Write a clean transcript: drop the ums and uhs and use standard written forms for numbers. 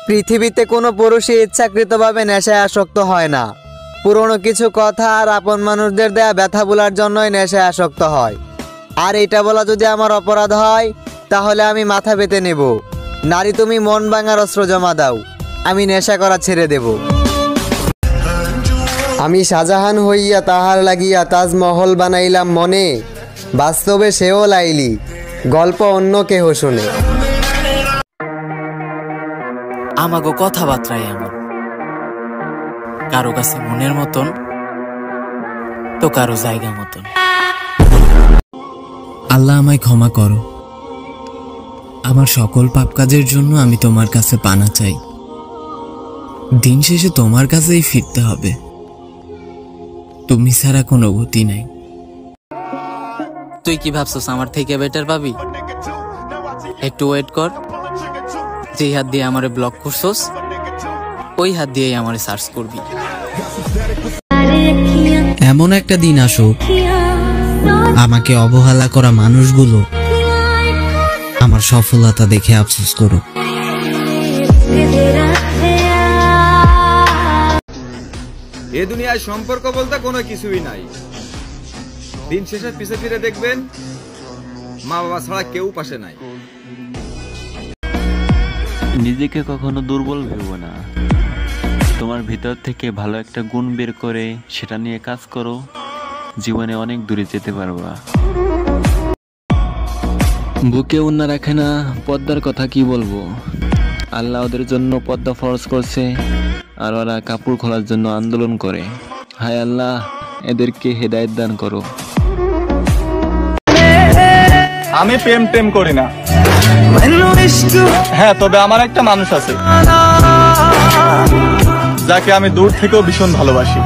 পৃথিবীতে কোনো পুরুষই ইচ্ছাকৃতভাবে নেশায় আসক্ত হয় না। পুরনো কিছু কথা আর আপন মানুষদের দেয়া ব্যথা ভোলার জন্যই নেশায় আসক্ত হয়। আর এটা বলা যদি আমার অপরাধ হয়, তাহলে আমি মাথা পেতে নেব। নারী, তুমি মন ভাঙার অস্ত্র জমা দাও, আমি নেশা করা ছেড়ে দেব। আমি শাহজাহান হইয়া তাহার লাগিয়া তাজমহল বানাইলাম মনে, বাস্তবে সেও লাইলি, গল্প অন্য কেহ শুনে। আমাগো কথাবার্তায় এমন, কারো কাছে মনের মতন তো কারো জায়গা মতন। আল্লাহ আমায় ক্ষমা করো, আমার সকল পাপ কাজের জন্য আমি তোমার কাছে পানা চাই। দিন শেষে তোমার কাছেই ফিরতে হবে, তুমি ছাড়া কোনো গতি নাই। তুই কি ভাবছস আমার থেকে বেটার পাবি? একটু ওয়েট কর, যে হাত দিয়ে আমারে ব্লক করছস ওই হাত দিয়েই আমারে সার্চ করবি। এমন একটা দিন আসুক আমাকে অবহেলা করা মানুষগুলো আমার সফলতা দেখে আফসোস করো। এ দুনিয়ায় সম্পর্ক বলতে কোনো কিছুই নাই। দিন শেষে পিছে ফিরে দেখবেন মা বাবা ছাড়া কেউ পাশে নাই। নিজেকে কখনো দুর্বল ভেবো না, তোমার ভিতর থেকে ভালো একটা গুণ বের করে সেটা নিয়ে কাজ করো, জীবনে অনেক দূরে যেতে পারবা। বুকে উন্না রাখে না পদ্মার কথা কি বলবো, আল্লাহ ওদের জন্য পদ্মা ফরজ করছে আর ওরা কাপড় খোলার জন্য আন্দোলন করে। হায় আল্লাহ, এদেরকে হেদায়েত দান করো। আমি প্রেম করি না, হ্যাঁ, তবে আমার একটা মানুষ আছে যাকে আমি দূর থেকেও ভীষণ ভালোবাসি।